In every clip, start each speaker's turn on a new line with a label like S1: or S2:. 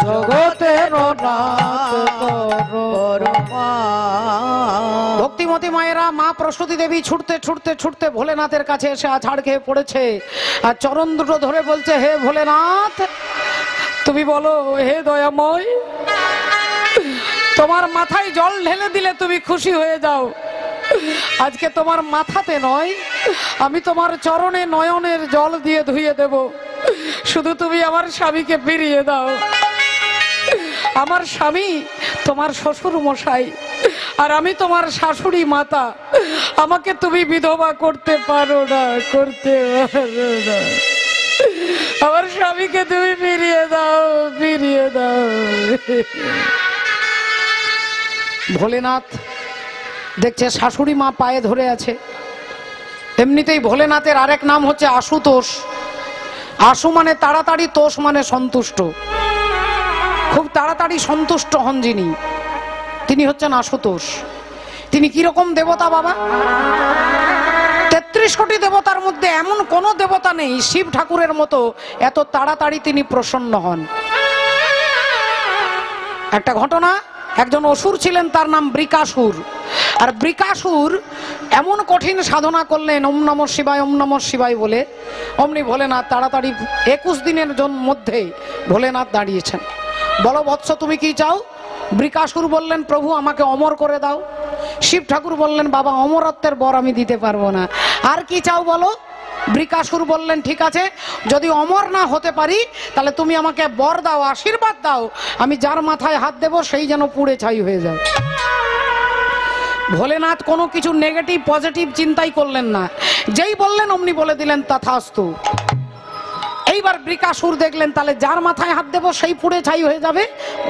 S1: জগতের ভক্তিমতী মায়েরা, মা প্রসূতি দেবী ছুটতে ছুটতে ছুটতে ভোলেনাথের কাছে এসে আছাড় খেয়ে পড়েছে আর চরণ দুটো ধরে বলছে, হে ভোলেনাথ, তুমি বলো হে দয়াময়, তোমার মাথায় জল ঢেলে দিলে তুমি খুশি হয়ে যাও। আজকে তোমার মাথাতে নয়, আমি তোমার চরণে নয়নের জল দিয়ে ধুয়ে দেব, শুধু তুমি আমার স্বামীকে ফিরিয়ে দাও। আমার স্বামী তোমার শ্বশুর মশাই আর আমি তোমার শাশুড়ি মাতা, আমাকে তুমি বিধবা করতে পারো না, করতে পারো না। আমার স্বামীকে তুমি ফিরিয়ে দাও, ফিরিয়ে দাও। ভোলেনাথ দেখছে শাশুড়ি মা পায়ে ধরে আছে। এমনিতেই ভোলেনাথের আরেক নাম হচ্ছে আশুতোষ। আশু মানে তাড়াতাড়ি, তোষ মানে সন্তুষ্ট। খুব তাড়াতাড়ি সন্তুষ্ট হন যিনি, তিনি হচ্ছেন আশুতোষ। তিনি কিরকম দেবতা বাবা? 33 কোটি দেবতার মধ্যে এমন কোন দেবতা নেই শিব ঠাকুরের মতো এত তাড়াতাড়ি তিনি প্রসন্ন হন। একটা ঘটনা, একজন অসুর ছিলেন, তার নাম বৃকাসুর। আর বৃকাসুর এমন কঠিন সাধনা করলেন ওম নমঃ শিবায়, ওম নমঃ শিবায় বলে, অমনি ভোলেনাথ তাড়াতাড়ি 21 দিনের মধ্যে ভোলেনাথ দাঁড়িয়েছেন। বলো বৎস, তুমি কি চাও? বৃকাসুর বললেন, প্রভু আমাকে অমর করে দাও। শিব ঠাকুর বললেন, বাবা অমরত্বের বর আমি দিতে পারবো না। আর কি চাও বলো? বৃকাসুর বললেন, ঠিক আছে, যদি অমর না হতে পারি তাহলে তুমি আমাকে বর দাও, আশীর্বাদ দাও, আমি যার মাথায় হাত দেব সেই যেন পুড়ে ছাই হয়ে যায়। ভোলেনাথ কোনো কিছু নেগেটিভ পজিটিভ চিন্তাই করলেন না, যেই বললেন অমনি বলে দিলেন তথাস্তু। এইবার বৃকাসুর দেখলেন তাহলে যার মাথায় হাত দেব সেই পুড়ে ছাই হয়ে যাবে।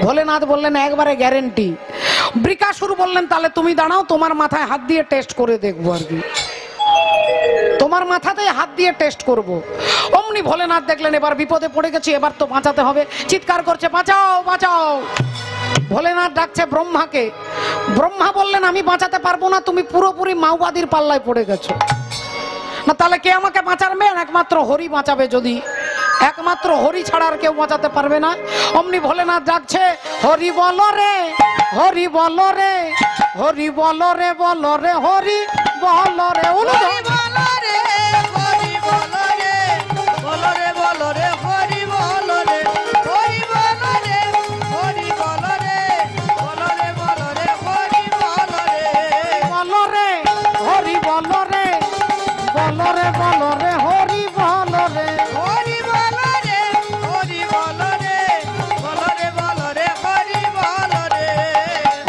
S1: ভোলেনাথ বললেন একবারে গ্যারেন্টি। বৃকাসুর বললেন তাহলে তুমি দাঁড়াও, তোমার মাথায় হাত দিয়ে টেস্ট করে দেখবো, আর কি তোমার মাথাতে হাত দিয়ে টেস্ট করব। অমনি ভোলেনাথ দেখলেন এবার বিপদে পড়ে গেছি, এবার তো বাঁচাতে হবে, চিৎকার করছে বাঁচাও বাঁচাও। ভোলেনাথ ডাকছে ব্রহ্মাকে। ব্রহ্মা বললেন আমি বাঁচাতে পারবো না, তুমি পুরোপুরি মাওবাদীর পাল্লায় পড়ে গেছো। না তাহলে কে আমাকে বাঁচাবে? একমাত্র হরি বাঁচাবে, যদি একমাত্র হরি ছাড়া আর কেউ বাঁচাতে পারবে না। অমনি ভোলেনাথ ডাকছে হরি বল রে, হরি বল রে, হরি বল রে, বল রে হরি বল রে, হরি বল রে, হরি বল রে, বল রে বল রে হরি বল রে, হরি বল রে, হরি বল রে, বল রে বল রে হরি বল রে, বল রে হরি বল রে, বল রে বল রে হরি বল রে, হরি বল রে, হরি বল রে, বল রে বল রে হরি বল রে,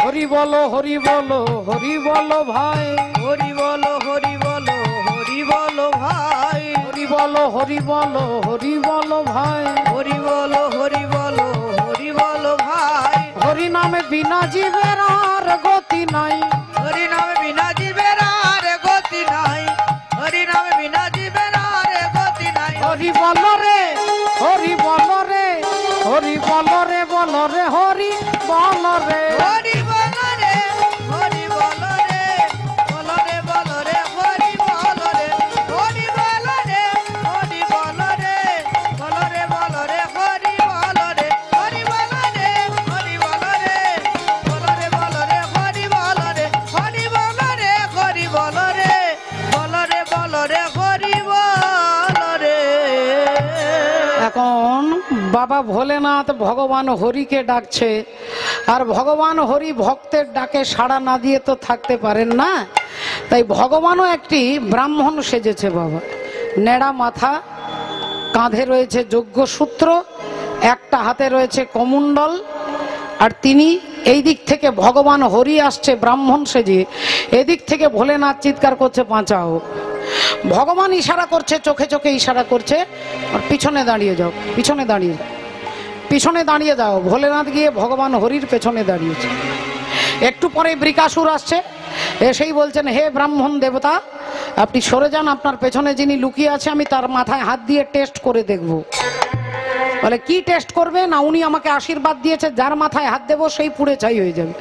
S1: হরি বলো হরি বলো হরি বলো ভাই, হরি বলো হরি বলো হরি বলো ভাই, হরি বলো হরি বলো হরি বলো ভাই, হরি বলো হরি বলো হরি বলো ভাই, হরি নামে বিনা জীবের আর গতি নাই, হরি নামে বিনা জীবের আর গতি নাই, হরি নামে বিনা জীবের আর গতি নাই, হরি বল রে, হরি বল রে, হরি বল রে, বল রে হরি বল রে, হরি বল রে, হরি বল রে, বল রে বল রে হরি বল রে, হরি বল রে, হরি বল রে, বল রে বল রে হরি বল রে, হরি বল রে, হরি বল রে, বল রে বল রে হরি বল রে, হরি বল রে, হরি বল রে, বল রে বল রে হরি বল রে। এখন বাবা ভোলেনাথ ভগবান হরিকে ডাকছে, আর ভগবান হরি ভক্তের ডাকে সাড়া না দিয়ে তো থাকতে পারেন না, তাই ভগবানও একটি ব্রাহ্মণ সেজেছে বাবা। নেড়া মাথা, কাঁধে রয়েছে যজ্ঞসূত্র, একটা হাতে রয়েছে কমণ্ডল, আর তিনি এই দিক থেকে ভগবান হরি আসছে ব্রাহ্মণ সেজে, এদিক থেকে ভোলেনাথ চিৎকার করছে বাঁচাও। ভগবান ইশারা করছে, চোখে চোখে ইশারা করছে, আর পিছনে দাঁড়িয়ে যাও, পিছনে দাঁড়িয়ে যাও, পিছনে দাঁড়িয়ে যাও। ভোলেনাথ গিয়ে ভগবান হরির পেছনে দাঁড়িয়েছে। একটু পরে বৃকাসুর আসছে, এসেই বলছেন হে ব্রাহ্মণ দেবতা, আপনি সরে যান, আপনার পেছনে যিনি লুকিয়ে আছে আমি তার মাথায় হাত দিয়ে টেস্ট করে দেখব। বলে কি টেস্ট করবে? না উনি আমাকে আশীর্বাদ দিয়েছে যার মাথায় হাত দেবো সেই পুড়ে ছাই হয়ে যাবে।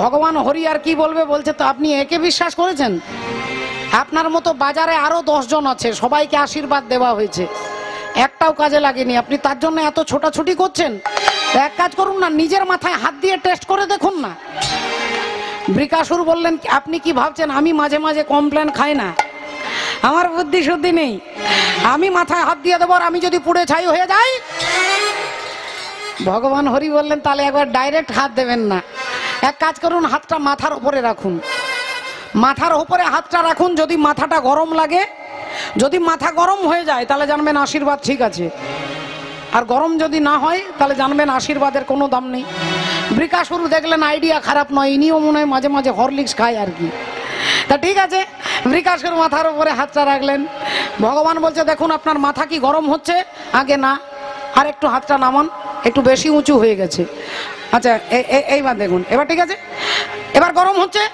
S1: ভগবান হরি আর কি বলবে, বলছে তো আপনি একে বিশ্বাস করেছেন? আপনার মতো বাজারে আরো 10 জন আছে, সবাইকে আশীর্বাদ দেওয়া হয়েছে, একটাও কাজে লাগেনি। আপনি তার জন্য এত ছোটাছুটি করছেন। এক কাজ করুন না, নিজের মাথায় হাত দিয়ে টেস্ট করে দেখুন না। বৃকাসুর বললেন, আপনি কি ভাবছেন আমি মাঝে মাঝে কমপ্লেন খাই না? আমার বুদ্ধি শুদ্ধি নেই, আমি মাথায় হাত দিয়ে দেবো, আর আমি যদি পুড়ে ছাই হয়ে যাই। ভগবান হরি বললেন, তাহলে একবার ডাইরেক্ট হাত দেবেন না, এক কাজ করুন, হাতটা মাথার উপরে রাখুন। মাথার উপরে হাতটা রাখুন, যদি মাথাটা গরম লাগে, যদি মাথা গরম হয়ে যায় তাহলে জানবেন আশীর্বাদ ঠিক আছে, আর গরম যদি না হয় তাহলে জানবেন আশীর্বাদের কোনো দাম নেই। বৃকাসুর দেখলেন আইডিয়া খারাপ নয়, ইনিও মনে হয় মাঝে মাঝে হরলিক্স খায় আর কি। তা ঠিক আছে, বৃকাসুর মাথার উপরে হাতটা রাখলেন। ভগবান বলছে, দেখুন আপনার মাথা কি গরম হচ্ছে? আগে না, আর একটু হাতটা নামান, একটু বেশি উঁচু হয়ে গেছে। আচ্ছা এইবার দেখুন, এবার ঠিক আছে, এবার গরম হচ্ছে?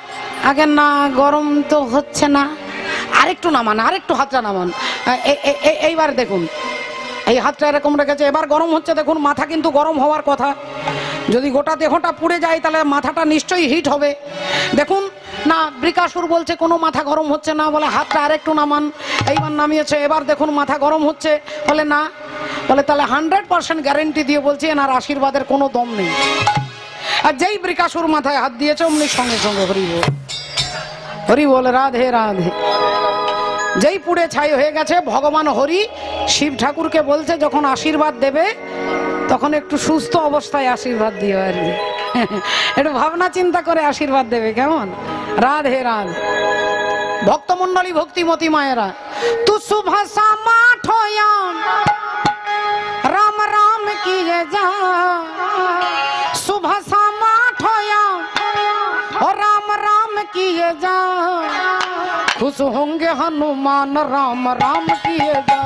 S1: আগে না, গরম তো হচ্ছে না, আরেকটু নামান, আরেকটু হাতটা নামান। এইবার দেখুন, এই হাতটা এরকম রেখেছে, এবার গরম হচ্ছে। দেখুন মাথা কিন্তু গরম হওয়ার কথা, যদি গোটা দেহটা পুড়ে যায় তাহলে মাথাটা নিশ্চয়ই হিট হবে। দেখুন না, বৃকাসুর বলছে কোনো মাথা গরম হচ্ছে না, বলে হাতটা আরেকটু নামান। এইবার নামিয়েছে, এবার দেখুন মাথা গরম হচ্ছে, বলে না, বলে তাহলে 100% গ্যারেন্টি দিয়ে বলছি এনার আশীর্বাদের কোনো দম নেই। আর যেই বৃকাসুর মাথায় হাত দিয়েছে অমনি সঙ্গে সঙ্গে হরি বল, হরি বল, রাধে রাধে। যেই পুড়ে ছাই হয়ে গেছে, ভগবান হরি শিব ঠাকুরকে বলছে যখন আশীর্বাদ দেবে তখন একটু সুস্থ অবস্থায় আশীর্বাদ দিও আর কি, একটু ভাবনা চিন্তা করে আশীর্বাদ দেবে, কেমন? রাধে রাধে। ভক্তমন্ডলী, ভক্তিমতী মায়েরা, তু শুভ মাঠ রাম রাম কিয়ে যা, শুভ মাঠ राम राम किए जा, खुश होंगे हनुमान राम राम किए जा।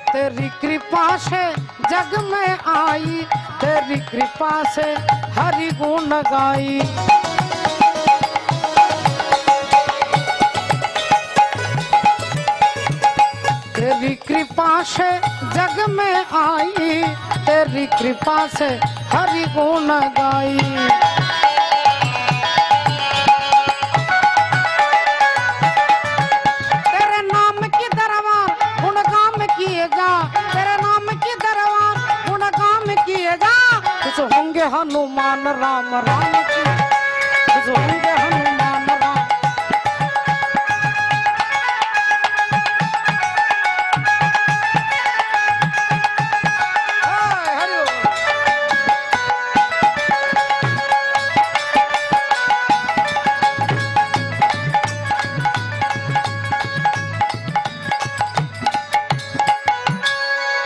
S1: तेरी कृपा से जग में आई, तेरी कृपा से हरि गुण गाई। तेरी कृपा से जग में आई, तेरी कृपा से हरि गुण गाई। होंगे हनुमान राम राम की, होंगे हनुमान राम।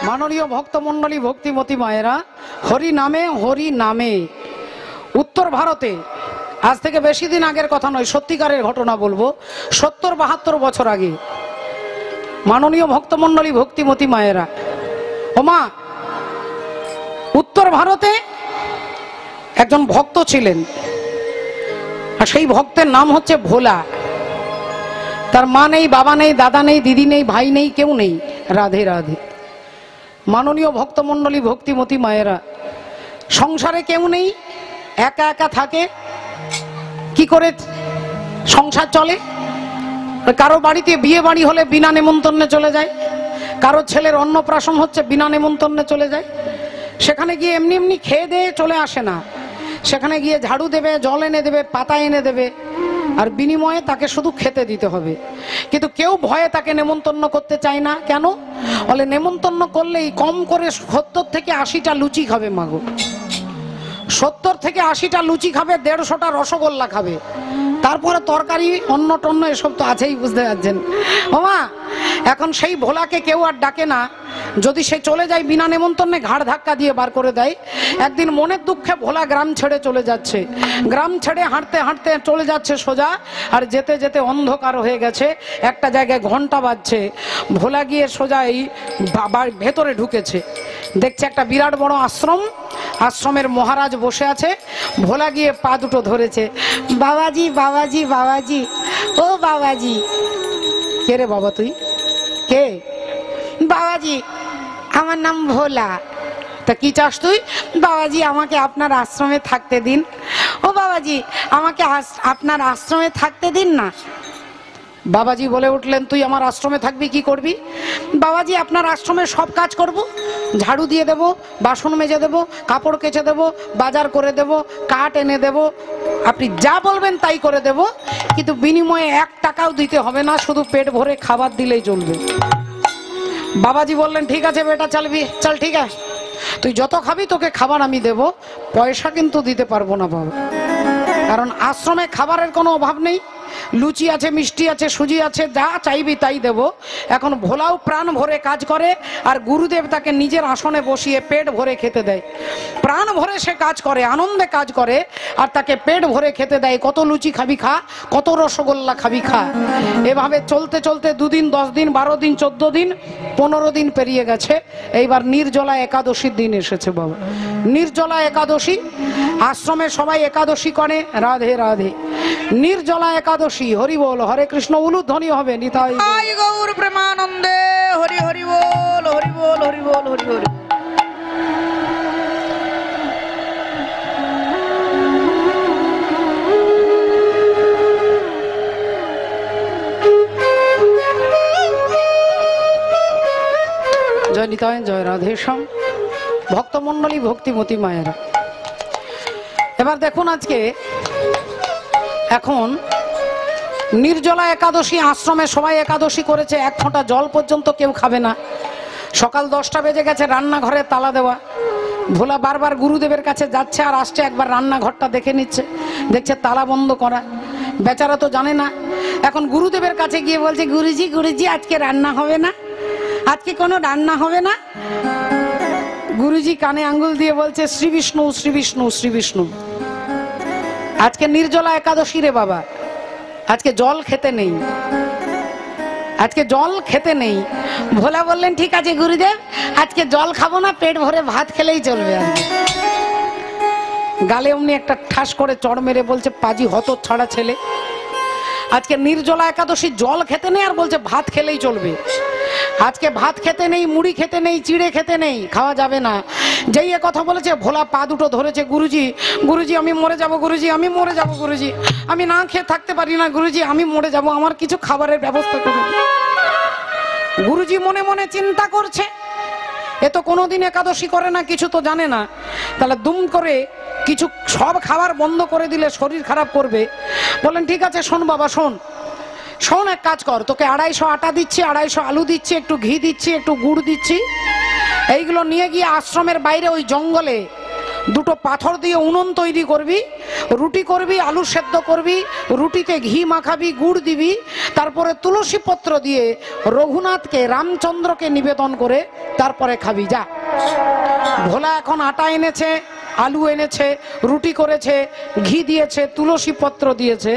S1: মাননীয় ভক্তমন্ডলী, ভক্তিমতী মায়েরা, হরি নামে উত্তর ভারতে আজ থেকে বেশি দিন আগের কথা নয়, সত্যিকারের ঘটনা বলবো, 70-72 বছর আগে মাননীয় ভক্তমন্ডলী, ভক্তিমতী মায়েরা, ওমা, উত্তর ভারতে একজন ভক্ত ছিলেন, আর সেই ভক্তের নাম হচ্ছে ভোলা। তার মা নেই, বাবা নেই, দাদা নেই, দিদি নেই, ভাই নেই, কেউ নেই। রাধে রাধে। মাননীয় ভক্তমন্ডলী, ভক্তিমতী মায়েরা, সংসারে কেউ নেই, একা একা থাকে, কি করে সংসার চলে? কারো বাড়িতে বিয়ে বাড়ি হলে বিনা নেমন্তন্নে চলে যায়, কারো ছেলের অন্নপ্রাশন হচ্ছে বিনা নেমন্তন্নে চলে যায়। সেখানে গিয়ে এমনি এমনি খেয়ে দিয়ে চলে আসে না, সেখানে গিয়ে ঝাড়ু দেবে, জল এনে দেবে, পাতা এনে দেবে, আর বিনিময়ে তাকে শুধু খেতে দিতে হবে। কিন্তু কেউ ভয়ে তাকে নেমন্তন্ন করতে চায় না। কেন? বলে নেমন্তন্ন করলেই কম করে 70 থেকে 80টা লুচি খাবে মাগো, 70 থেকে 80টা লুচি খাবে, 150টা রসগোল্লা খাবে, তারপরে তরকারি অন্ন টন্ন এসব তো আছেই, বুঝতে পারছেন। ওমা এখন সেই ভোলাকে কেউ আর ডাকে না। যদি সে চলে যায় বিনা নেমন্তন্নে, ঘাড় ধাক্কা দিয়ে বার করে দেয়। একদিন মনের দুঃখে ভোলা গ্রাম ছেড়ে চলে যাচ্ছে, গ্রাম ছেড়ে হাঁটতে হাঁটতে চলে যাচ্ছে সোজা, আর যেতে যেতে অন্ধকার হয়ে গেছে, একটা জায়গায় ঘন্টা বাজছে। ভোলা গিয়ে সোজা এই ভেতরে ঢুকেছে, দেখছে একটা বিরাট বড় আশ্রম, আশ্রমের মহারাজ বসে আছে। ভোলা গিয়ে পা দুটো ধরেছে, বাবাজি বাবাজি বাবাজি, ও বাবাজি। কে রে বাবা তুই? কে? বাবাজি আমার নাম ভোলা। তা কি চাস তুই? বাবাজি আমাকে আপনার আশ্রমে থাকতে দিন। ও বাবাজি আমাকে আপনার আশ্রমে থাকতে দিন না। বাবাজি বলে উঠলেন, তুই আমার আশ্রমে থাকবি, কি করবি? বাবাজি আপনার আশ্রমে সব কাজ করব, ঝাড়ু দিয়ে দেব, বাসন মেজে দেব, কাপড় কেচে দেব, বাজার করে দেব, কাঠ এনে দেব, আপনি যা বলবেন তাই করে দেব, কিন্তু বিনিময়ে 1 টাকাও দিতে হবে না, শুধু পেট ভরে খাবার দিলেই চলবে। বাবাজি বললেন, ঠিক আছে বেটা চলবি, চল ঠিক আছে, তুই যত খাবি তোকে খাবার আমি দেব, পয়সা কিন্তু দিতে পারবো না বাবা। কারণ আশ্রমে খাবারের কোনো অভাব নেই, লুচি আছে, মিষ্টি আছে, সুজি আছে, যা চাইবি তাই দেব। এখন ভোলাও প্রাণ ভরে কাজ করে, আর গুরুদেব তাকে নিজের আসনে বসিয়ে পেট ভরে খেতে দেয়। প্রাণ ভরে সে কাজ করে, আনন্দে কাজ করে, আর তাকে পেট ভরে খেতে দেয়। কত লুচি খাবি খা, কত রসগোল্লা খাবি খা। এভাবে চলতে চলতে 2 দিন, 10 দিন, 12 দিন, 14 দিন, 15 দিন পেরিয়ে গেছে। এইবার নির্জলা একাদশীর দিন এসেছে বাবা। নির্জলা একাদশী, আশ্রমে সবাই একাদশী করে, রাধে রাধে। নির্জলা একাদশী, হরি বল, হরে কৃষ্ণ উলুধ্বনি হবে, নিতাই গৌর প্রেমানন্দে, হরি হরি বল, হরি বল, হরি বল, হরি হরি। জয় নিতাই, জয় রাধেশ্যাম। ভক্তমণ্ডলী, ভক্তিমতী মায়েরা, এবার দেখুন আজকে এখন নির্জলা একাদশী, আশ্রমে সবাই একাদশী করেছে, 1 ফোঁটা জল পর্যন্ত কেউ খাবে না। সকাল 10টা বেজে গেছে, রান্নাঘরে তালা দেওয়া। ভোলা বারবার গুরুদেবের কাছে যাচ্ছে আর আসছে, একবার রান্নাঘরটা দেখে নিচ্ছে, দেখছে তালা বন্ধ করা। বেচারা তো জানে না। এখন গুরুদেবের কাছে গিয়ে বলছে, গুরুজি গুরুজি আজকে রান্না হবে না, আজকে কোনো রান্না হবে না। গুরুজি কানে আঙ্গুল দিয়ে বলছে, শ্রী বিষ্ণু শ্রী বিষ্ণু শ্রী বিষ্ণু। আজকে নির্জলা একাদশী রে বাবা, আজকে জল খেতে নেই, আজকে জল খেতে নেই। ভোলা বললেন, ঠিক আছে গুরুদেব, আজকে জল খাবো না, পেট ভরে ভাত খেলেই চলবে। গালে অমনি একটা ঠাস করে চড় মেরে বলছে, পাজি হত ছাড়া ছেলে, আজকে নির্জলা একাদশী, জল খেতে নেই আর বলছে ভাত খেলেই চলবে। আজকে ভাত খেতে নেই, মুড়ি খেতে নেই, চিড়ে খেতে নেই, খাওয়া যাবে না। যেই এ কথা বলেছে, ভোলা পা দুটো ধরেছে, গুরুজি গুরুজি আমি মরে যাব, গুরুজি আমি মরে যাব, গুরুজি আমি না খেয়ে থাকতে পারি না, গুরুজি আমি মরে যাব, আমার কিছু খাবারের ব্যবস্থা করে দিন। গুরুজি মনে মনে চিন্তা করছে, এ তো কোনোদিন একাদশী করে না, কিছু তো জানে না, তাহলে দুম করে কিছু সব খাবার বন্ধ করে দিলে শরীর খারাপ করবে। বললেন, ঠিক আছে শোন বাবা, শোন শোন, এক কাজ কর, তোকে 250 আটা দিচ্ছি, 250 আলু দিচ্ছি, একটু ঘি দিচ্ছি, একটু গুড় দিচ্ছি, এইগুলো নিয়ে গিয়ে আশ্রমের বাইরে ওই জঙ্গলে 2টো পাথর দিয়ে উনুন তৈরি করবি, রুটি করবি, আলু সেদ্ধ করবি, রুটিতে ঘি মাখাবি, গুড় দিবি, তারপরে তুলসী পত্র দিয়ে রঘুনাথকে, রামচন্দ্রকে নিবেদন করে তারপরে খাবি, যা। ভোলা এখন আটা এনেছে, আলু এনেছে, রুটি করেছে, ঘি দিয়েছে, তুলসী পত্র দিয়েছে,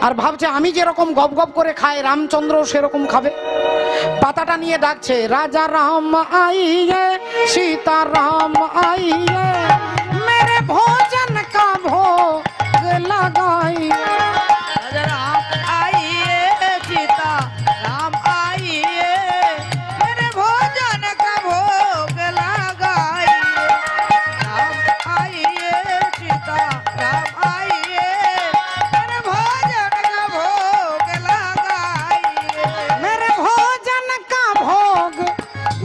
S1: আর ভাবছে আমি যেরকম গপ গপ করে খাই, রামচন্দ্র সেরকম খাবে। পাতাটা নিয়ে ডাকছে, রাজা রাম আইয়ে, সীতা রাম আইয়ে, মেরে ভোজন কা ভোগ लगाई, राजा राम आइए, सीता राम आइए, मेरे भोजन का भोग लगाई, राम आइए, सीता राम आइए, मेरे भोजन का भोग लगाई, मेरे भोजन का भोग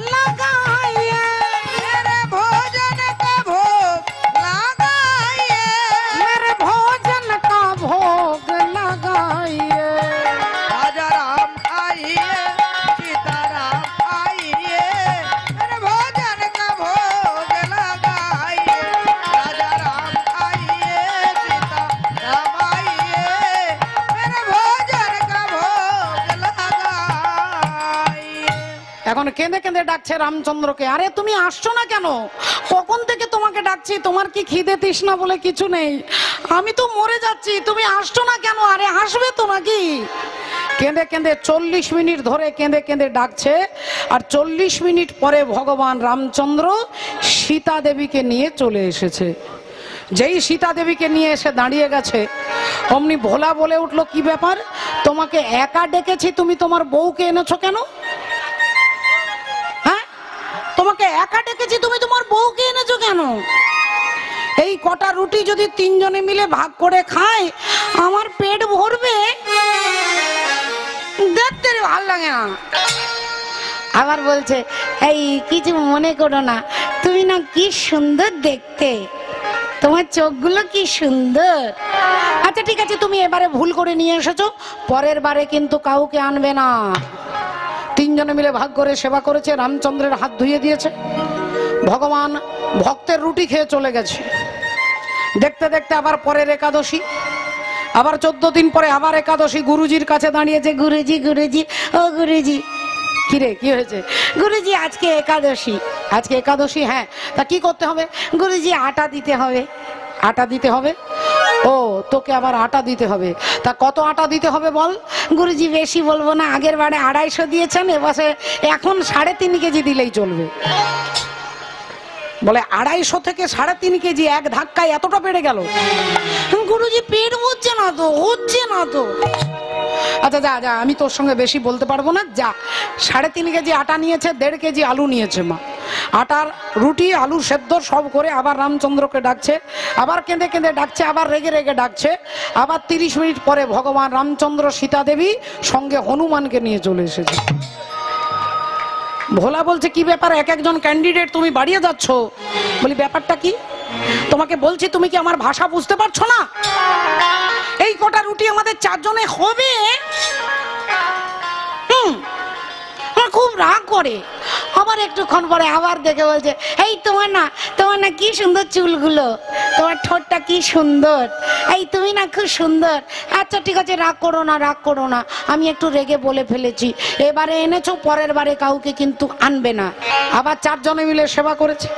S1: लगाइए, मेरे भोजन का भोग এখন কেঁদে কেঁদে ডাকছে রামচন্দ্রকে, আরে তুমি আসছো না কেন? কখন থেকে তোমাকে ডাকছি, তোমার কি খিদে তৃষ্ণা বলে কিছু নেই? আমি তো মরে যাচ্ছি, তুমি আসছো না কেন? আরে আসবে তো নাকি? কেঁদে কেঁদে 40 মিনিট ধরে কেঁদে কেঁদে ডাকছে। আর 40 মিনিট পরে ভগবান রামচন্দ্র সীতা দেবীকে নিয়ে চলে এসেছে। যেই সীতা দেবীকে নিয়ে এসে দাঁড়িয়ে গেছে, অমনি ভোলা বলে উঠলো, কি ব্যাপার, তোমাকে একা ডেকেছি, তুমি তোমার বউকে এনেছো কেন? হ্যাঁ, তোমাকে একা ডেকেছি, তুমি তোমার বউকে এনেছো কেন? এই কটা রুটি যদি 3 জনে মিলে ভাগ করে খায়, আমার পেট ভরবে? দেখতে ভালো লাগে না। আবার বলছে, এই কিছু মনে করো না, তুমি না কি সুন্দর দেখতে, তোমার চোখগুলো কি সুন্দর। আচ্ছা ঠিক আছে, তুমি এবারে ভুল করে নিয়ে এসেছো, পরের বারে কিন্তু কাউকে আনবে না। 3 জনে মিলে ভাগ করে সেবা করেছে, রামচন্দ্রের হাত ধুয়ে দিয়েছে। ভগবান ভক্তের রুটি খেয়ে চলে গেছে। দেখতে দেখতে আবার পরের একাদশী, আবার 14 দিন পরে আবার একাদশী। গুরুজির কাছে দাঁড়িয়েছে, গুরুজি গুরুজি ও গুরুজি। কিরে কি হয়েছে? গুরুজি আজকে একাদশী। আজকে একাদশী? হ্যাঁ। তা কি করতে হবে? গুরুজি আটা দিতে হবে। আটা দিতে হবে? ও, তোকে আবার আটা দিতে হবে। তা কত আটা দিতে হবে বল? গুরুজি বেশি বলবো না, আগের বারে 250 দিয়েছেন, এবছর এখন 3.5 কেজি দিলেই চলবে। বলে 250 থেকে 3.5 কেজি এক ধাক্কায় এতটা বেড়ে গেল? গুরুজি পেট হচ্ছে না তো, হচ্ছে না তো। আচ্ছা যা যা, আমি তোর সঙ্গে বেশি বলতে পারবো না, যা। 3.5 কেজি আটা নিয়েছে, 1.5 কেজি আলু নিয়েছে মা। আটার রুটি, আলু সেদ্ধ সব করে আবার রামচন্দ্রকে ডাকছে, আবার কেঁদে কেঁদে ডাকছে, আবার রেগে রেগে ডাকছে। আবার 30 মিনিট পরে ভগবান রামচন্দ্র সীতা দেবী সঙ্গে হনুমানকে নিয়ে চলে এসেছে। ভোলা বলছে, কি ব্যাপার, এক একজন ক্যান্ডিডেট তুমি বাড়িয়ে যাচ্ছ? বলি ব্যাপারটা কি? তোমাকে বলছি, তুমি কি আমার ভাষা বুঝতে পারছো না? এই কটা রুটি আমাদের 4 জনে হবে। খুব রাগ করে। আবার একটুক্ষণ পরে আবার দেখে বলছে, এই তোমার না কি সুন্দর চুলগুলো, তোমার ঠোঁটটা কি সুন্দর, এই তুমি না খুব সুন্দর। আচ্ছা ঠিক আছে, রাগ করো না, রাগ করো না, আমি একটু রেগে বলে ফেলেছি, এবারে এনেছো, পরের বারে কাউকে কিন্তু আনবে না। আবার 4 জনে মিলে সেবা করেছে।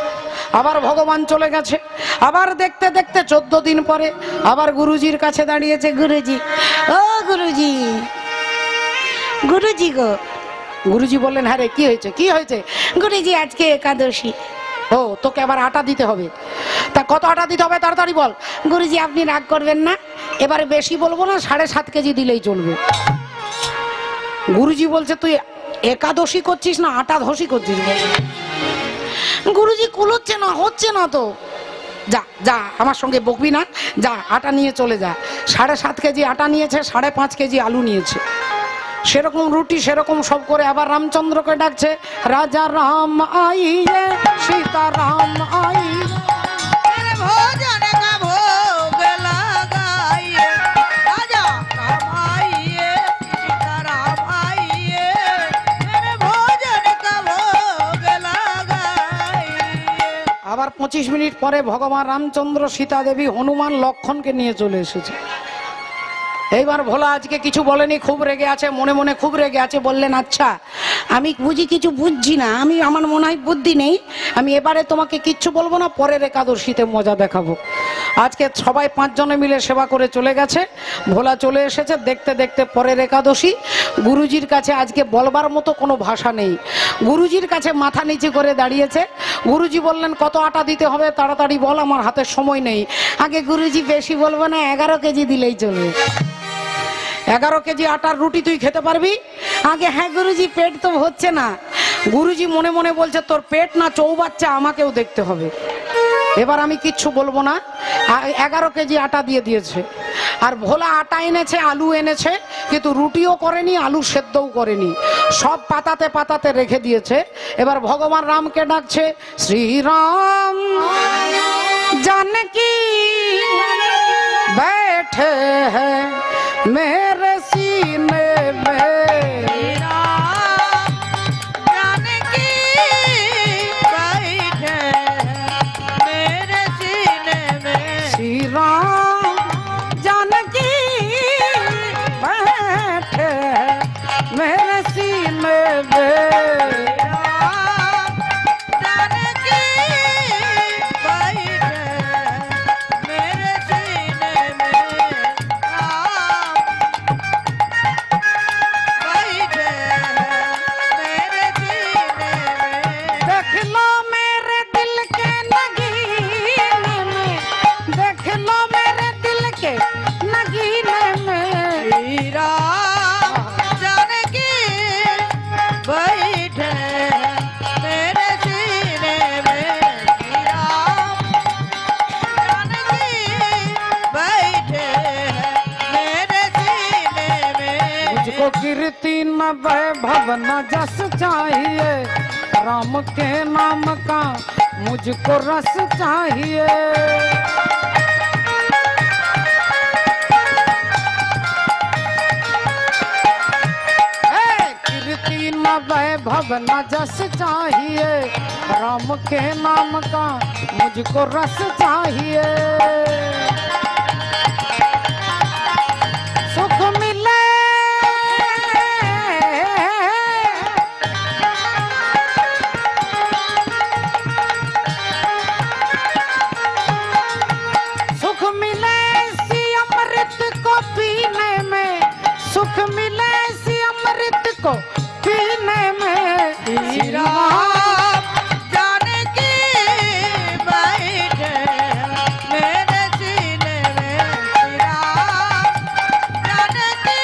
S1: আবার ভগবান চলে গেছে। আবার দেখতে দেখতে 14 দিন পরে আবার গুরুজির কাছে দাঁড়িয়েছে, গুরুজি ও গুরুজি, গুরুজি গো। গুরুজি বললেন, হ্যাঁ রে কি হয়েছে, কি হয়েছে? গুরুজি আজকে একাদশী। ও, তোকে আবার আটা দিতে হবে। তা কত আটা দিতে হবে তাড়াতাড়ি বল। গুরুজি আপনি রাগ করবেন না, এবারে বেশি বলবো না, 7.5 কেজি দিলেই চলবে। গুরুজি বলছে, তুই একাদশী করছিস না আটা ধসি করছিস? গুরুজি কুলোচ্ছে না, হচ্ছে না তো। যা যা, আমার সঙ্গে বকবি না, যা আটা নিয়ে চলে যা। 7.5 কেজি আটা নিয়েছে, 5.5 কেজি আলু নিয়েছে। সেরকম রুটি সেরকম সব করে আবার রামচন্দ্রকে ডাকছে, রাজা রাম আইয়ে, সীতা রাম আইয়ে, ভোজন কা ভোগ লাগাইয়ে, রাজা রাম আইয়ে, সীতা রাম আইয়ে, ভোজন কা ভোগ লাগাইয়ে। আবার 25 মিনিট পরে ভগবান রামচন্দ্র, সীতা দেবী, হনুমান, লক্ষণকে নিয়ে চলে এসেছে। এইবার ভোলা আজকে কিছু বলেনি, খুব রেগে আছে, মনে মনে খুব রেগে আছে। বললেন, আচ্ছা আমি বুঝি কিছু বুঝছি না, আমার মনে হয় বুদ্ধি নেই, আমি এবারে তোমাকে কিচ্ছু বলবো না, পরের একাদশীতে মজা দেখাবো। আজকে সবাই 5 জনে মিলে সেবা করে চলে গেছে। ভোলা চলে এসেছে। দেখতে দেখতে পরের একাদশী। গুরুজির কাছে আজকে বলবার মতো কোনো ভাষা নেই। গুরুজির কাছে মাথা নিচু করে দাঁড়িয়েছে। গুরুজি বললেন, কত আটা দিতে হবে তাড়াতাড়ি বল, আমার হাতে সময় নেই। আগে গুরুজি বেশি বলবো না, 11 কেজি দিলেই চলবে। 11 কেজি আটার রুটি তুই খেতে পারবি? আগে হ্যাঁ গুরুজি, পেট তো হচ্ছে না। গুরুজি মনে মনে বলছে, তোর পেট না চৌবাচ্চা, আমাকেও দেখতে হবে। এবার আমি কিচ্ছু বলবো না। 11 কেজি আটা দিয়ে দিয়েছে। আর ভোলা আটা এনেছে, আলু এনেছে, কিন্তু রুটিও করেনি, আলু সেদ্ধও করেনি, সব পাতাতে পাতাতে রেখে দিয়েছে। এবার ভগবান রামকে ডাকছে, শ্রীরাম जानकी बैठे हैं मेरे सीने में, जानकी बैठे मेरे सीने में, श्री राम जानकी बैठे मेरे सीने में। राम के नाम का मुझको रस चाहिए। कीर्ति न वैभव न जस चाहिए, राम के नाम का मुझको रस चाहिए। सुख मिले सुख मिले सी अमृत को पीने में, श्री राम जाने की बैठे मेरे सीने में, श्री राम जाने की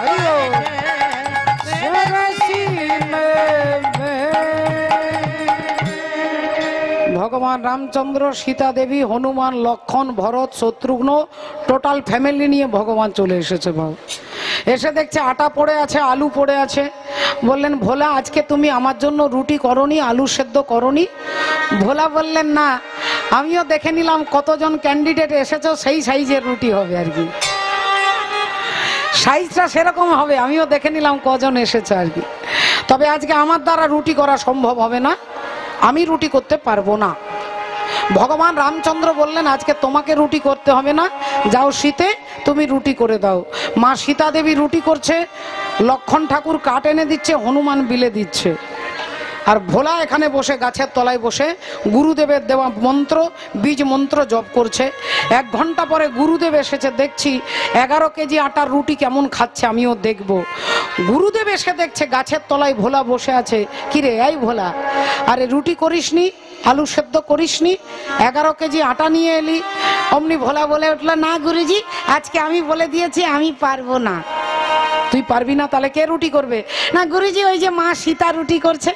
S1: बैठे मेरे सीने में। भगवान रामचंद्र, सीता देवी, हनुमान, लक्ष्मण, भरत, शत्रुघ्न টোটাল ফ্যামিলি নিয়ে ভগবান চলে এসেছে। বাবু এসে দেখছে আটা পড়ে আছে, আলু পড়ে আছে। বললেন ভোলা আজকে তুমি আমার জন্য রুটি করনি, আলু সেদ্ধ করনি? ভোলা বললেন না, আমিও দেখে নিলাম কতজন ক্যান্ডিডেট এসেছো, সেই সাইজের রুটি হবে আর কি, সাইজটা সেরকম হবে, আমিও দেখে নিলাম কজন এসেছে আর কি। তবে আজকে আমার দ্বারা রুটি করা সম্ভব হবে না, আমি রুটি করতে পারবো না। ভগবান রামচন্দ্র বললেন আজকে তোমাকে রুটি করতে হবে না, যাও শীতে তুমি রুটি করে দাও। মা সীতা দেবী রুটি করছে, লক্ষ্মণ ঠাকুর কাঠ এনে দিচ্ছে, হনুমান বিলে দিচ্ছে, আর ভোলা এখানে বসে গাছের তলায় বসে গুরুদেবের দেওয়া মন্ত্র, বীজ মন্ত্র জপ করছে। 1 ঘন্টা পরে গুরুদেব এসেছে, দেখছি 11 কেজি আটার রুটি কেমন খাচ্ছে, আমিও দেখব। গুরুদেব এসে দেখছে গাছের তলায় ভোলা বসে আছে। কিরে এই ভোলা, আরে রুটি করিসনি, আলু সেদ্ধ করিসনি, 11 কেজি আটা নিয়ে এলি? অমনি ভোলা বলে উঠলো, না গুরুজি আজকে আমি বলে দিয়েছি আমি পারবো না। তুই পারবি না? তাহলে কে রুটি করবে? না গুরুজি ওই যে মা সীতা রুটি করছে।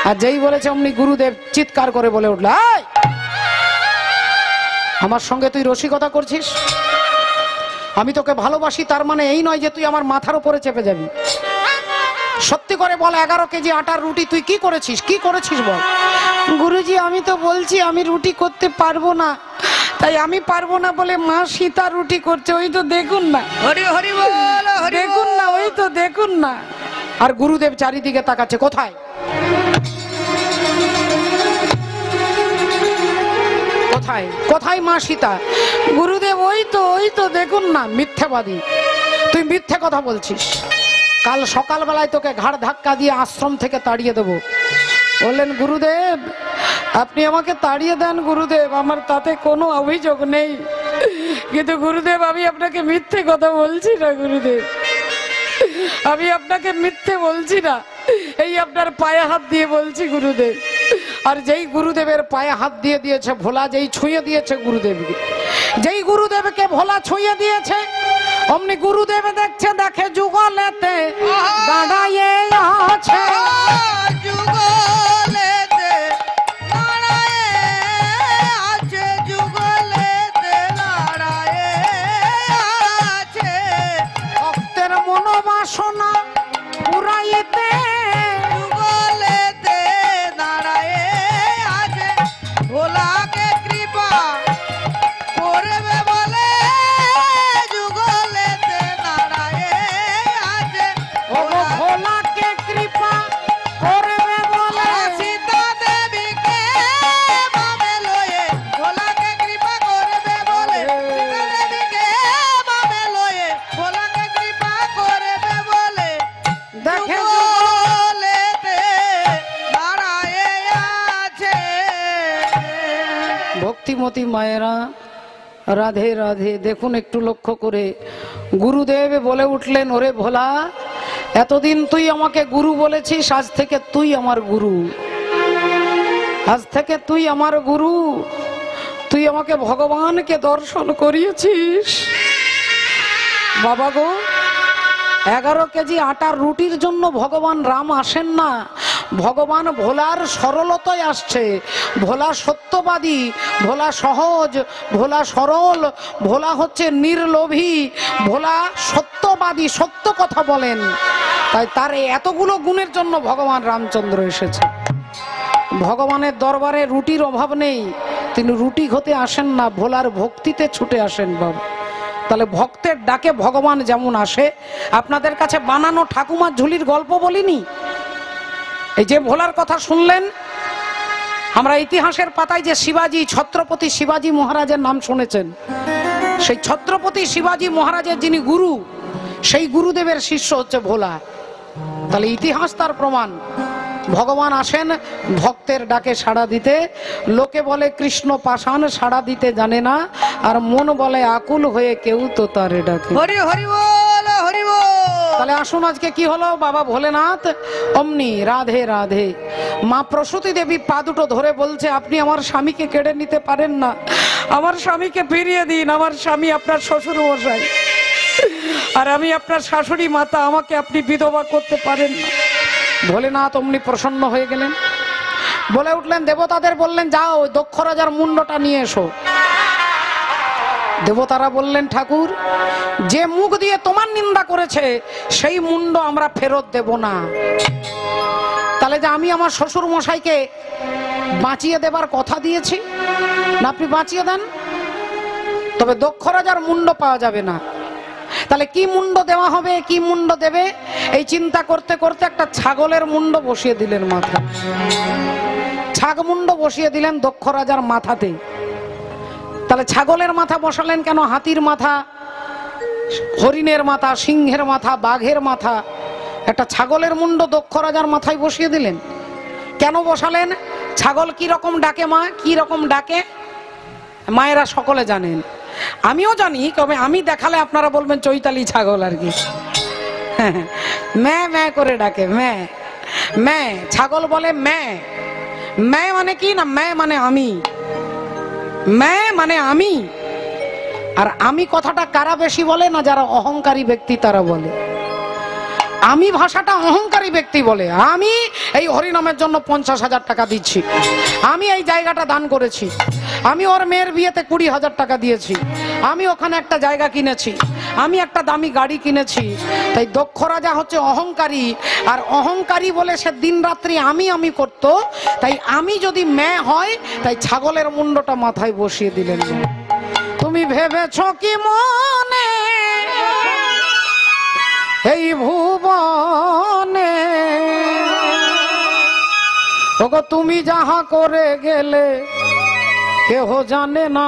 S1: আর যেই বলেছে অমনি গুরুদেব চিৎকার করে বলে উঠল, আমার সঙ্গে তুই রসিকতা করছিস? আমি তোকে ভালোবাসি, তার মানে এই নয় যে তুই আমার মাথার উপরে চেপে যাবি। সত্যি করে বল, 11 কেজি আটার রুটি তুই কি করেছিস? কি করেছিস বল। গুরুজি আমি তো বলছি আমি রুটি করতে পারবো না, তাই আমি পারবো না বলে মা সীতা রুটি করছে, ওই তো দেখুন না, হরি হরি বল, দেখুন না, ওই তো দেখুন না। আর গুরুদেব চারিদিকে তাকাচ্ছে, কোথায় কোথায় কোথায় মা সীতা? গুরুদেব ওই তো দেখুন না। মিথ্যাবাদী, তুই মিথ্যে কথা বলছিস। কাল সকালবেলায় তোকে ঘাড় ধাক্কা দিয়ে আশ্রম থেকে তাড়িয়ে দেবো। বললেন গুরুদেব আপনি আমাকে তাড়িয়ে দেন গুরুদেব, আমার তাতে কোনো অভিযোগ নেই, কিন্তু গুরুদেব আমি আপনাকে মিথ্যে কথা বলছি না গুরুদেব, আমি আপনাকে মিথ্যে বলছি না, এই আপনার পায়ে হাত দিয়ে বলছি গুরুদেব। আর যেই গুরুদেবের পায়ে হাত দিয়ে দিয়েছে ভোলা, যেই ছুঁয়ে দিয়েছে গুরুদেবকে, যেই গুরুদেবকে ভোলা ছুঁয়ে দিয়েছে, অমনি গুরুদেব দেখছে, দেখে যুগলেতে দাঁড়ায়ে আছে, যুগলেতে দাঁড়ায়ে আছে, যুগলেতে দাঁড়ায়ে আছে, ভক্তের মনোবাসনা পুরাইতে, যুগলেতে দাঁড়ায়ে আছে, ভোলাকে কৃপা করবে বলে, যুগলেতে দাঁড়ায়ে আছে, ভোলাকে কৃপা করবে বলে, সীতা দেবীকে বামে লয়ে, ভোলাকে কৃপা করবে বলে, সীতা দেবীকে বামে লয়ে, ভোলাকে কৃপা করবে বলে, দেখে যুগলেতে দাঁড়ায়ে আছে। ভক্তিমতী মায়েরা রাধে রাধে। দেখুন একটু লক্ষ্য করে, গুরুদেব বলে উঠলেন, ওরে ভোলা এতদিন তুই আমাকে গুরু বলেছিস, আজ থেকে তুই আমার গুরু, আজ থেকে তুই আমার গুরু, তুই আমাকে ভগবানকে দর্শন করিয়েছিস। বাবা গো, 11 কেজি আটার রুটির জন্য ভগবান রাম আসেন না, ভগবান ভোলার সরলতায় আসছে। ভোলা সত্যবাদী, ভোলা সহজ, ভোলা সরল, ভোলা হচ্ছে নির্লোভী, ভোলা সত্যবাদী, সত্য কথা বলেন। তাই তার এতগুলো গুণের জন্য ভগবান রামচন্দ্র এসেছে। ভগবানের দরবারে রুটির অভাব নেই, তিনি রুটি খেতে আসেন না, ভোলার ভক্তিতে ছুটে আসেন বাবা। তাহলে ভক্তের ডাকে ভগবান যেমন আসে, আপনাদের কাছে বানানো ঠাকুমার ঝুলির গল্প বলিনি? এই যে ভোলার কথা শুনলেন, আমরা ইতিহাসের পাতায় যে শিবাজি, ছত্রপতি শিবাজি মহারাজের নাম শুনেছেন, সেই ছত্রপতি শিবাজি মহারাজের যিনি গুরু, সেই গুরুদেবের শিষ্য হচ্ছে ভোলা। তাহলে ইতিহাস তার প্রমাণ। ভগবান আসেন ভক্তের ডাকে সাড়া দিতে। লোকে বলে কৃষ্ণ পাষাণ, সাড়া দিতে জানে না, আর মন বলে আকুল হয়ে কেউ তো তারে ডাকে। হরি হরি বল, হরি বল। তাহলে আসুন, আজকে কি হলো? বাবা ভোলেনাথ অমনি রাধে রাধে। মা প্রসূতি দেবী পা দুটো ধরে বলছে, আপনি আমার স্বামীকে কেড়ে নিতে পারেন না, আমার স্বামীকে ফিরিয়ে দিন। আমার স্বামী আপনার শ্বশুর মশাই, আর আমি আপনার শাশুড়ি মাতা, আমাকে আপনি বিধবা করতে পারেন না। ভোলেনাথ অমনি প্রসন্ন হয়ে গেলেন, বলে উঠলেন, দেবতাদের বললেন, যাও ওই দক্ষ রাজার মুন্ডটা নিয়ে এসো। দেবতারা বললেন, ঠাকুর, যে মুখ দিয়ে তোমার নিন্দা করেছে সেই মুন্ড আমরা ফেরত দেব না। তাহলে যে আমি আমার শ্বশুর মশাইকে বাঁচিয়ে দেবার কথা দিয়েছি না, আপনি বাঁচিয়ে দেন, তবে দক্ষ রাজার মুন্ড পাওয়া যাবে না। তাহলে কি মুন্ড দেওয়া হবে, কি মুন্ড দেবে, এই চিন্তা করতে করতে একটা ছাগলের মুন্ড বসিয়ে দিলেন মাথায়। ছাগ মুন্ড বসিয়ে দিলেন দক্ষ রাজার মাথাতে। তাহলে ছাগলের মাথা বসালেন কেন? হাতির মাথা, হরিণের মাথা, সিংহের মাথা, বাঘের মাথা, একটা ছাগলের মুন্ড দক্ষ রাজার মাথায় বসিয়ে দিলেন। কেন বসালেন? ছাগল কি রকম ডাকে মা, কি রকম ডাকে মায়েরা সকলে জানেন, আমিও জানি, তবে আমি দেখালে আপনারা বলবেন চৈতালি ছাগল আর কি। ম্যা ম্যা করে ডাকে, ম্যা ম্যা। ছাগল বলে ম্যা। ম্যা মানে কি না? ম্যা মানে আমি, ম্যা মানে আমি। আর আমি কথাটা কারা বেশি বলে না? যারা অহংকারী ব্যক্তি তারা বলে। আমি ভাষাটা অহংকারী ব্যক্তি বলে। আমি এই হরিনামের জন্য 50,000 টাকা দিচ্ছি, আমি এই জায়গাটা দান করেছি, আমি ওর মেয়ের বিয়েতে 20,000 টাকা দিয়েছি, আমি ওখানে একটা জায়গা কিনেছি, আমি একটা দামি গাড়ি কিনেছি। তাই দক্ষ রাজা হচ্ছে অহংকারী, আর অহংকারী বলে সে দিন রাত্রি আমি আমি করত। তাই আমি যদি মেয়ে হয়, তাই ছাগলের মুন্ডটা মাথায় বসিয়ে দিলেন। তুমি ভেবেছ কি মনে এই ভুবনে, ওগো তুমি যাহা করে গেলে কেহ জানে না।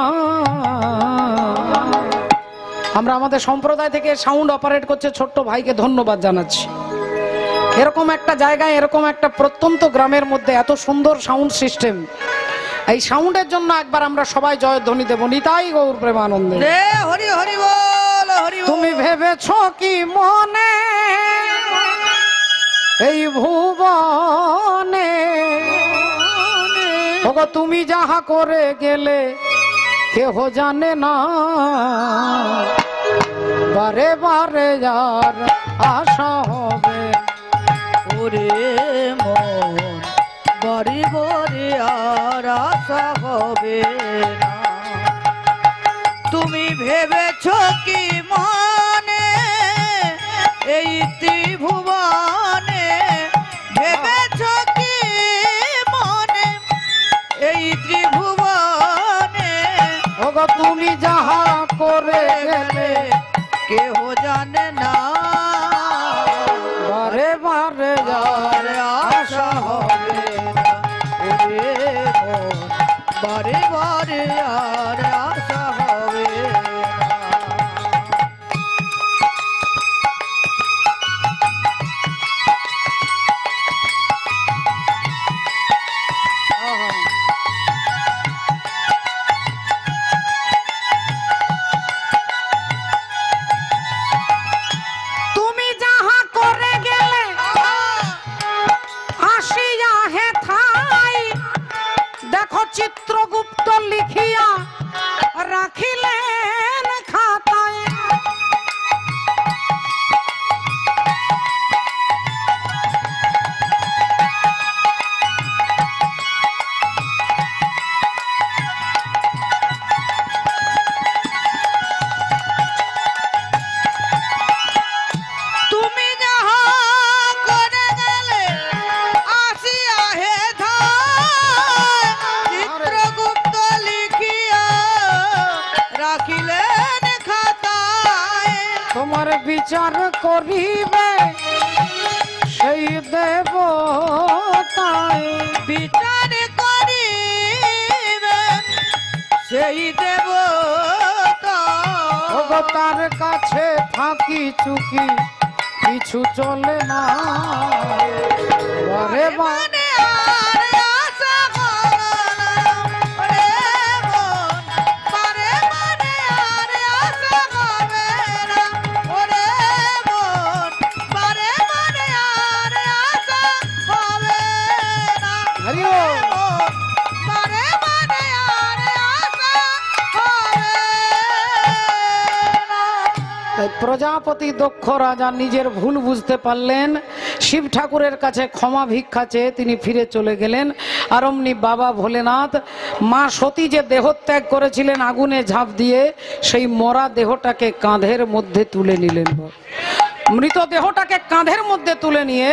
S1: আমরা আমাদের সম্প্রদায় থেকে সাউন্ড অপারেট করছে ছোট্ট ভাইকে ধন্যবাদ জানাচ্ছি। এরকম একটা জায়গায়, এরকম একটা প্রত্যন্ত গ্রামের মধ্যে এত সুন্দর সাউন্ড সিস্টেম, এই সাউন্ডের জন্য একবার আমরা সবাই জয়ধ্বনি দেব। নিতাই গৌর প্রেমানন্দে। হরি হরি বল, হরি বল। তুমি ভেবেছ কি মনে এই ভুবনে, ওগো তুমি যাহা করে গেলে কেহ জানে না। বারে বারে যার আশা হবে ওরে মন, বারে বারে আর আশা হবে না। তুমি ভেবেছ কি মনে এই ত্রিভুবনে, ভেবেছ কি মনে এই ত্রিভুবনে, ওগো তুমি যাহা করে গেলে কেহ জানে না। বারে বারে যার আশা হবে ওরে মন, বারে বারে আর আশা হবে না। চিত্রগুপ্ত লিখিয়া রাখিলেন খাতায়, তুমি যাহা বিচার করিবে সেই দেবতায়,
S2: বিচার করিবে সেই দেবতা।
S1: ওগো তার কাছে ফাঁকি চুকি কিছু চলে না। ওরে বা
S2: মানে আর আশা করো না, ওরে মন, পারে মানে আর আশা করবে না, ওরে মন, পারে মানে আর আশা হবে না,
S1: হরি
S2: ওরে
S1: ওম।
S2: মন, পারে মানে আর আশা হবে না।
S1: তাই প্রজাপতি দক্ষ রাজা নিজের ভুল বুঝতে পারলেন, শিব ঠাকুরের কাছে ক্ষমা ভিক্ষা চেয়ে তিনি ফিরে চলে গেলেন। আর অমনি বাবা ভোলেনাথ মা সতী যে দেহত্যাগ করেছিলেন আগুনে ঝাঁপ দিয়ে, সেই মরা দেহটাকে কাঁধের মধ্যে তুলে নিলেন। মৃত দেহটাকে কাঁধের মধ্যে তুলে নিয়ে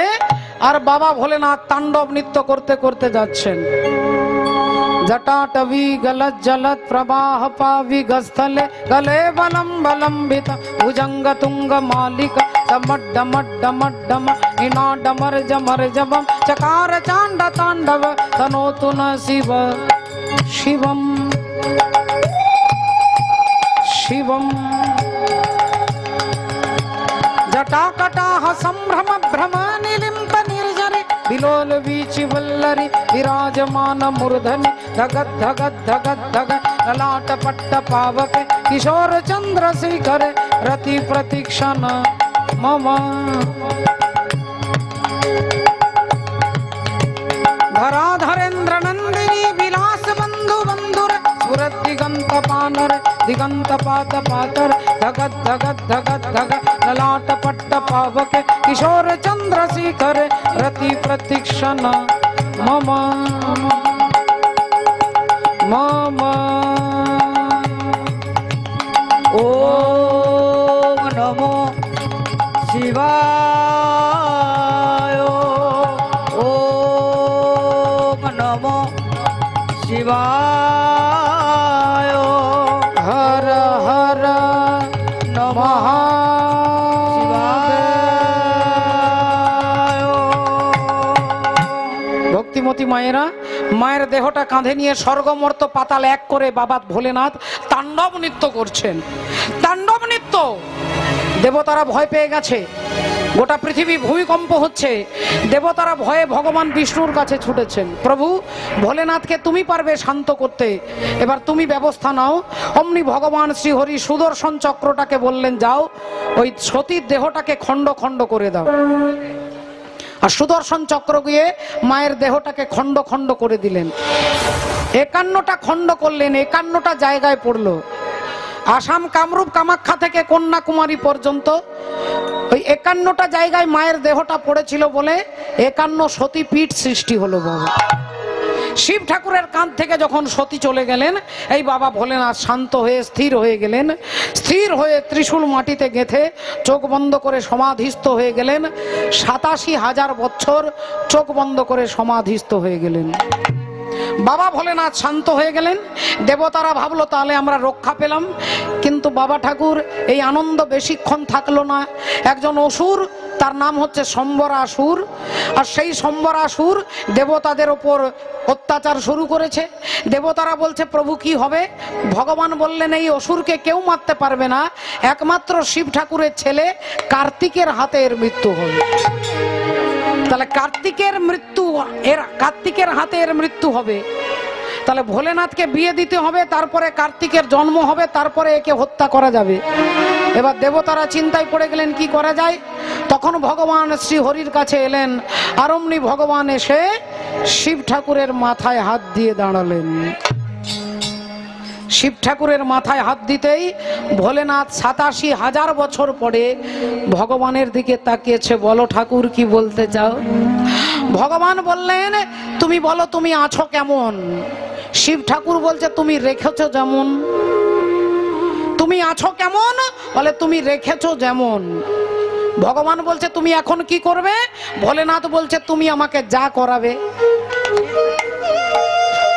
S1: আর বাবা ভোলেনাথ তাণ্ডব নৃত্য করতে করতে যাচ্ছেন। जटाटवी गलत जलत प्रवाह पावि गस्थले गले बलम बलंबित भुजंग तुंग मालिक डमट डमट डमट डम इना डमर जमर जबम चकार चांड तांडव तनोतु न शिव शिवम शिवम जटाकटाह संभ्रम भ्रम निलिम्प निर्जरे विलोल वीचि वल्लरि विराजमान मूर्धनि धगत धगत धगत धगत ललाट पट्ट पावक किशोर चंद्रशेखर रति प्रतीक्षण मम धराधरेन्द्र नंदिनी विलास बंधु बंधुर सुरत दिगंत पानर दिगंत पात पातर धगत धगत धगत धगत ललाट पट्ट पावक किशोर चंद्रशेखर रति प्रतीक्षण मम मम।
S2: ओम नमो शिवाय, ओम नमो शिवाय,
S1: हर हर
S2: नमः शिवाय।
S1: ভক্তিমতী মায়েরা মায়ের দেহটা কাঁধে নিয়ে স্বর্গমর্ত পাতাল এক করে বাবা ভোলেনাথ তাণ্ডব নৃত্য করছেন। তাণ্ডব নৃত্য, দেবতারা ভয় পেয়ে গেছে, গোটা পৃথিবী ভূমিকম্প হচ্ছে। দেবতারা ভয়ে ভগবান বিষ্ণুর কাছে ছুটেছেন, প্রভু ভোলেনাথকে তুমি পারবে শান্ত করতে, এবার তুমি ব্যবস্থা নাও। অমনি ভগবান শ্রীহরি সুদর্শন চক্রটাকে বললেন, যাও ওই সতীর দেহটাকে খণ্ড খণ্ড করে দাও। আর সুদর্শন চক্র গিয়ে মায়ের দেহটাকে খণ্ড খণ্ড করে দিলেন। 51টা খণ্ড করলেন, 51টা জায়গায় পড়লো। আসাম কামরূপ কামাখ্যা থেকে কন্যাকুমারী পর্যন্ত ওই 51টা জায়গায় মায়ের দেহটা পড়েছিল বলে 51 সতীপীঠ সৃষ্টি হলো। বাবা শিব ঠাকুরের কাঁধ থেকে যখন সতী চলে গেলেন, এই বাবা ভোলেনাথ শান্ত হয়ে স্থির হয়ে গেলেন। স্থির হয়ে ত্রিশূল মাটিতে গেঁথে চোখ বন্ধ করে সমাধিস্থ হয়ে গেলেন। 87,000 বছর চোখ বন্ধ করে সমাধিস্থ হয়ে গেলেন। বাবা ভোলেনাথ শান্ত হয়ে গেলেন। দেবতারা ভাবলো তাহলে আমরা রক্ষা পেলাম, কিন্তু বাবা ঠাকুর এই আনন্দ বেশিক্ষণ থাকলো না। একজন অসুর, তার নাম হচ্ছে সম্বরাসুর, আর সেই সম্বরাসুর দেবতাদের ওপর অত্যাচার শুরু করেছে। দেবতারা বলছে প্রভু কি হবে? ভগবান বললেন এই অসুরকে কেউ মারতে পারবে না, একমাত্র শিব ঠাকুরের ছেলে কার্তিকের হাতে এর মৃত্যু হবে। তাহলে কার্তিকের হাতে এর মৃত্যু হবে। তাহলে ভোলেনাথকে বিয়ে দিতে হবে, তারপরে কার্তিকের জন্ম হবে, তারপরে একে হত্যা করা যাবে। এবার দেবতারা চিন্তায় পড়ে গেলেন কি করা যায়। তখন ভগবান শ্রীহরির কাছে এলেন, আর অমনি ভগবান এসে শিব ঠাকুরের মাথায় হাত দিয়ে দাঁড়ালেন। শিব ঠাকুরের মাথায় হাত দিতেই ভোলেনাথ 87,000 বছর পরে ভগবানের দিকে তাকিয়েছে। বলো ঠাকুর কি বলতে চাও? ভগবান বললেন তুমি বলো তুমি আছো কেমন? শিব ঠাকুর বলছে তুমি রেখেছো যেমন। তুমি আছো কেমন? বলে তুমি রেখেছো যেমন। ভগবান বলছে তুমি এখন কি করবে? ভোলেনাথ বলছে তুমি আমাকে যা করাবে,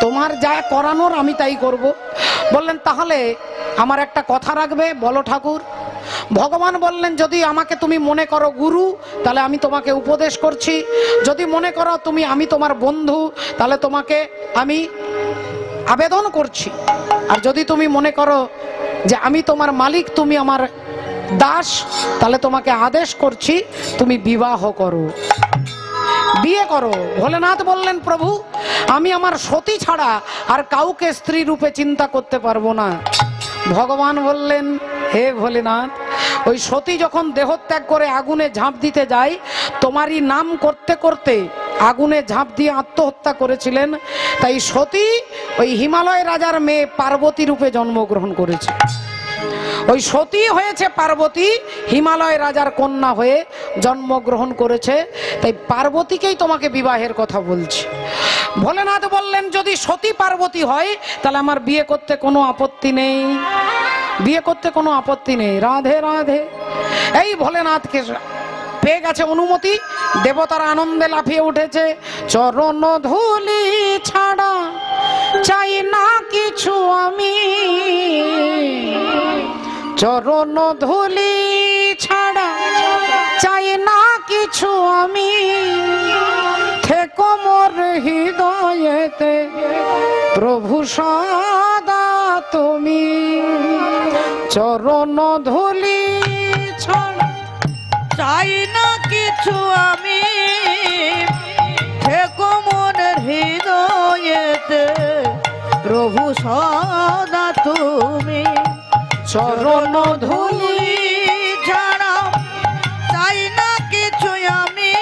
S1: তোমার যা করানোর আমি তাই করব। বললেন তাহলে আমার একটা কথা রাখবে? বলো ঠাকুর। ভগবান বললেন যদি আমাকে তুমি মনে করো গুরু তাহলে আমি তোমাকে উপদেশ করছি, যদি মনে করো আমি তোমার বন্ধু তাহলে তোমাকে আমি আবেদন করছি, আর যদি তুমি মনে করো যে আমি তোমার মালিক তুমি আমার দাস তাহলে তোমাকে আদেশ করছি তুমি বিবাহ করো, বিয়ে করো। ভোলেনাথ বললেন প্রভু আমি আমার সতী ছাড়া আর কাউকে স্ত্রী রূপে চিন্তা করতে পারবো না। ভগবান বললেন হে ভোলেনাথ ওই সতী যখন দেহত্যাগ করে আগুনে ঝাঁপ দিতে যায় তোমারই নাম করতে করতে আগুনে ঝাঁপ দিয়ে আত্মহত্যা করেছিলেন, তাই সতী ওই হিমালয় রাজার মেয়ে পার্বতী রূপে জন্মগ্রহণ করেছে। ওই সতী হয়েছে পার্বতী, হিমালয় রাজার কন্যা হয়ে জন্মগ্রহণ করেছে, তাই পার্বতীকেই তোমাকে বিবাহের কথা বলছি। ভোলেনাথ বললেন যদি সতী পার্বতী হয় তাহলে আমার বিয়ে করতে কোনো আপত্তি নেই, বিয়ে করতে কোনো আপত্তি নেই। রাধে রাধে। এই ভোলেনাথকে পেয়ে গেছে অনুমতি, দেবতারা আনন্দে লাফিয়ে উঠেছে। চরণ ধুলি ছাড়া চাই না কিছু আমি, চরণ ধুলি ছাড়া চাই না কিছু আমি, থেকো মোর হৃদয়েতে প্রভু সদা তুমি। চরণ ধুলি ছাড়া
S2: চাই না কিছু আমি, থেকো মন হৃদয়েতে প্রভু সদা তুমি।
S1: চরণ ধুলি
S2: ছাড়া চাই না কিছু আমি,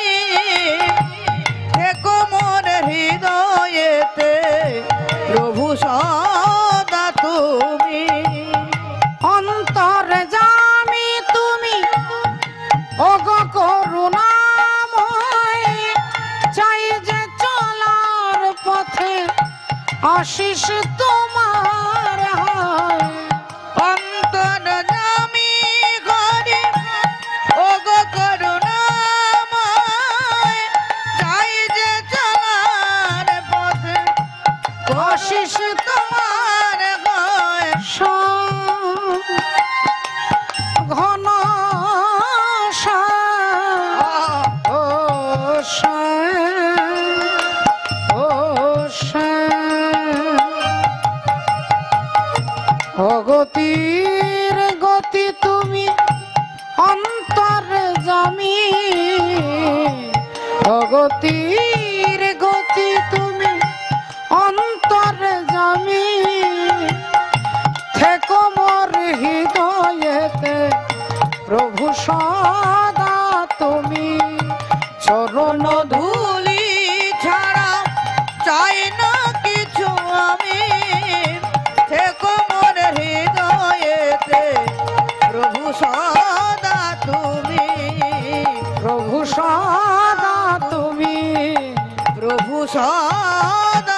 S2: থেকো মন হৃদয়েতে প্রভু সদা তুমি।
S1: অন্তরে জামি তুমি ওগো করুণাময়, চাই যে চলার পথে আশিস তোমার হয়।
S2: অন্তর জামি ঘরে ওগো করুণাময়, চাই যে চলার পথে
S1: আশিস
S2: তোমার হয়।
S1: ঘন ও অগতির গতি তুমি অন্তরে জামি, অগতির গতি তুমি অন্তরে জামি, থেকো মোর হৃদয়েতে প্রভু সদা তুমি। চরণ
S2: ধুলি ছাড়া চাই না কিছু আমি, থেকো মোর হৃদয়েতে প্রভু সদা তুমি।
S1: প্রভু সদা তুমি,
S2: প্রভু সদা